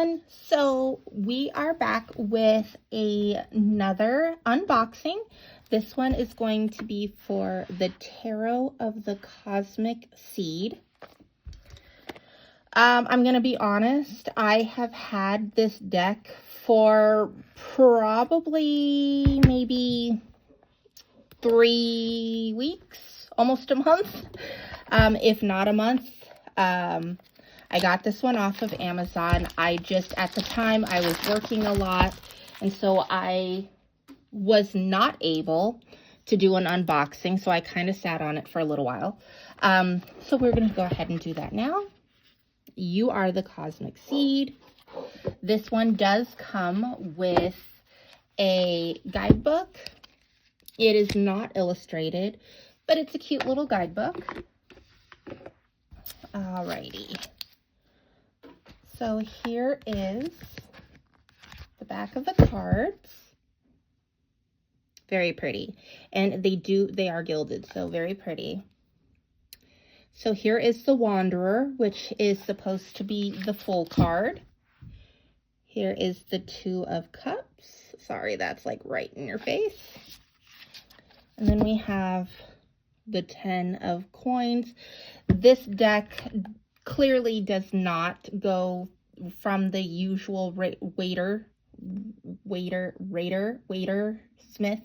everyone. So we are back with another unboxing. This one is going to be for the Tarot of the Cosmic Seed. I'm going to be honest, I have had this deck for probably maybe 3 weeks, almost a month, if not a month. I got this one off of Amazon. At the time, I was working a lot, and so I was not able to do an unboxing, so I kind of sat on it for a little while. So we're going to go ahead and do that now. You are the Cosmic Seed. This one does come with a guidebook. It is not illustrated, but it's a cute little guidebook. Alrighty. So here is the back of the cards. Very pretty. And they are gilded, so very pretty. So here is the Wanderer, which is supposed to be the full card. Here is the Two of Cups. Sorry, that's like right in your face. And then we have the 10 of Coins. This deck clearly does not go from the usual Smith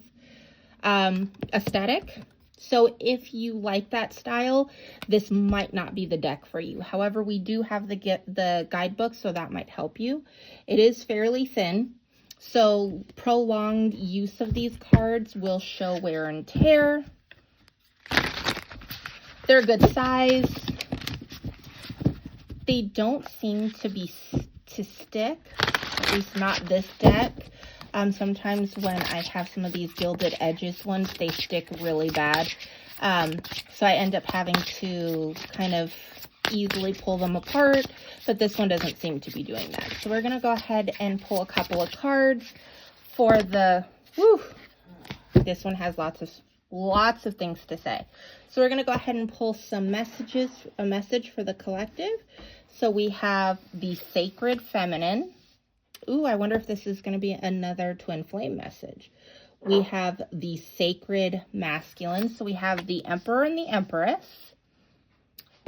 aesthetic. So if you like that style, this might not be the deck for you. However, we do have the guidebook, so that might help you. It is fairly thin, so prolonged use of these cards will show wear and tear. They're a good size. They don't seem to stick, at least not this deck. Sometimes when I have some of these gilded edges ones, they stick really bad. So I end up having to kind of easily pull them apart, but this one doesn't seem to be doing that. So we're going to go ahead and pull a couple of cards for the, this one has lots of things to say. So we're going to go ahead and pull a message for the collective. So we have the Sacred Feminine. Ooh, I wonder if this is going to be another twin flame message. We have the Sacred Masculine. So we have the Emperor and the Empress.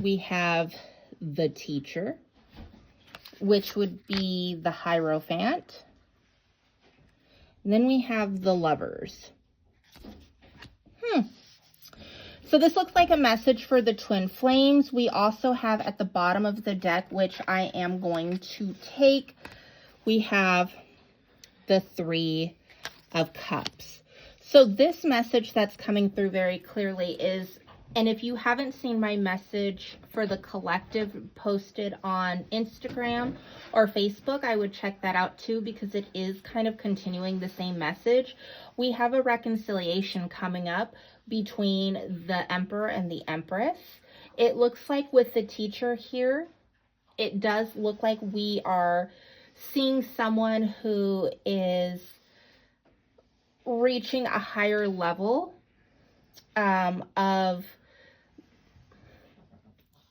We have the Teacher, which would be the Hierophant. And then we have the Lovers. So this looks like a message for the twin flames. We also have at the bottom of the deck, which I am going to take, we have the Three of Cups. So this message that's coming through very clearly is, and if you haven't seen my message for the collective posted on Instagram or Facebook, I would check that out too, because it is kind of continuing the same message. We have a reconciliation coming up between the Emperor and the Empress. It looks like with the Teacher here, it does look like we are seeing someone who is reaching a higher level of,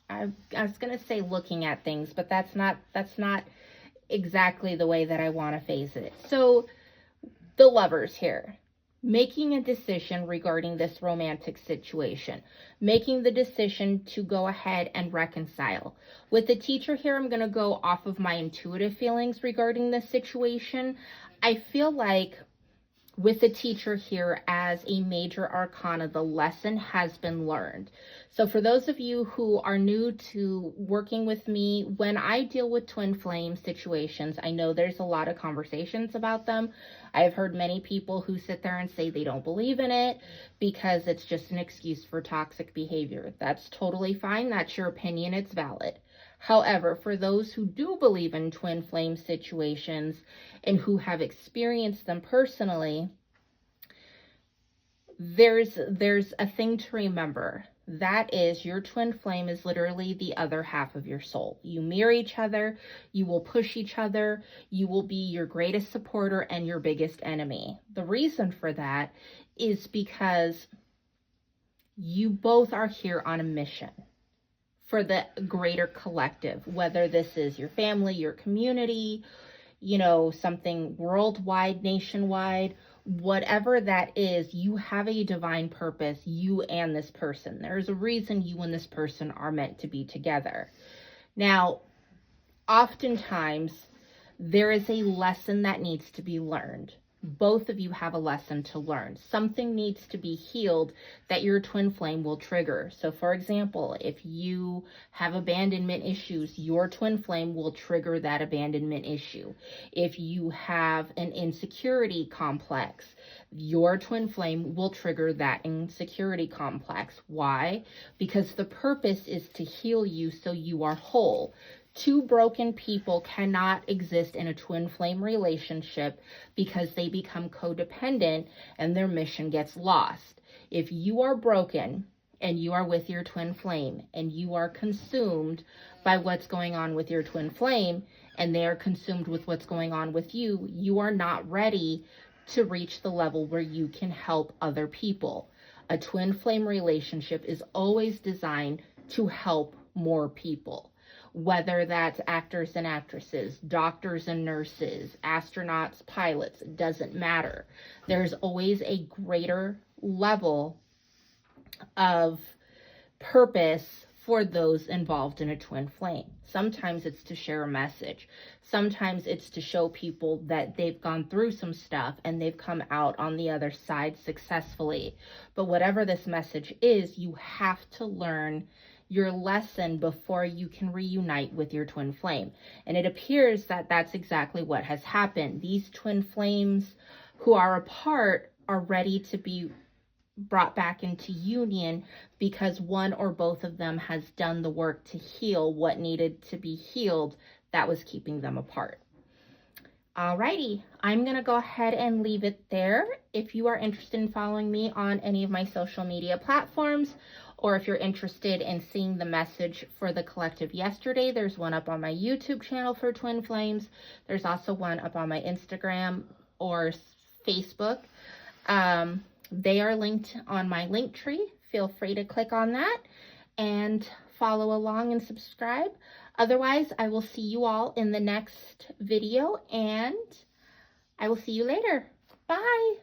I was going to say looking at things, but that's not exactly the way that I want to phrase it. So the Lovers here, making a decision regarding this romantic situation, making the decision to go ahead and reconcile. With the Teacher here, I'm going to go off of my intuitive feelings regarding this situation. I feel like with the Teacher here as a major arcana, the lesson has been learned. So for those of you who are new to working with me, when I deal with twin flame situations, I know there's a lot of conversations about them. I've heard many people who sit there and say they don't believe in it because it's just an excuse for toxic behavior. That's totally fine. That's your opinion. It's valid. However, for those who do believe in twin flame situations and who have experienced them personally, there's a thing to remember. That is, your twin flame is literally the other half of your soul. You mirror each other, you will push each other, you will be your greatest supporter and your biggest enemy. The reason for that is because you both are here on a mission. for the greater collective, whether this is your family, your community, you know, something worldwide, nationwide, whatever that is, you have a divine purpose, you and this person. There's a reason you and this person are meant to be together. Now, oftentimes, there is a lesson that needs to be learned. Both of you have a lesson to learn. Something needs to be healed that your twin flame will trigger. So for example, if you have abandonment issues, your twin flame will trigger that abandonment issue. If you have an insecurity complex, your twin flame will trigger that insecurity complex. Why? Because the purpose is to heal you so you are whole. Two broken people cannot exist in a twin flame relationship because they become codependent and their mission gets lost. If you are broken and you are with your twin flame and you are consumed by what's going on with your twin flame and they are consumed with what's going on with you, you are not ready to reach the level where you can help other people. A twin flame relationship is always designed to help more people. Whether that's actors and actresses, doctors and nurses, astronauts, pilots, it doesn't matter. There's always a greater level of purpose for those involved in a twin flame. Sometimes it's to share a message. Sometimes it's to show people that they've gone through some stuff and they've come out on the other side successfully. But whatever this message is, you have to learn your lesson before you can reunite with your twin flame. And it appears that that's exactly what has happened. These twin flames who are apart are ready to be brought back into union because one or both of them has done the work to heal what needed to be healed that was keeping them apart. Alrighty, I'm going to go ahead and leave it there. If you are interested in following me on any of my social media platforms, or if you're interested in seeing the message for the collective yesterday, there's one up on my YouTube channel for Twin Flames. There's also one up on my Instagram or Facebook. They are linked on my link tree. Feel free to click on that and follow along and subscribe. Otherwise, I will see you all in the next video, and I will see you later. Bye.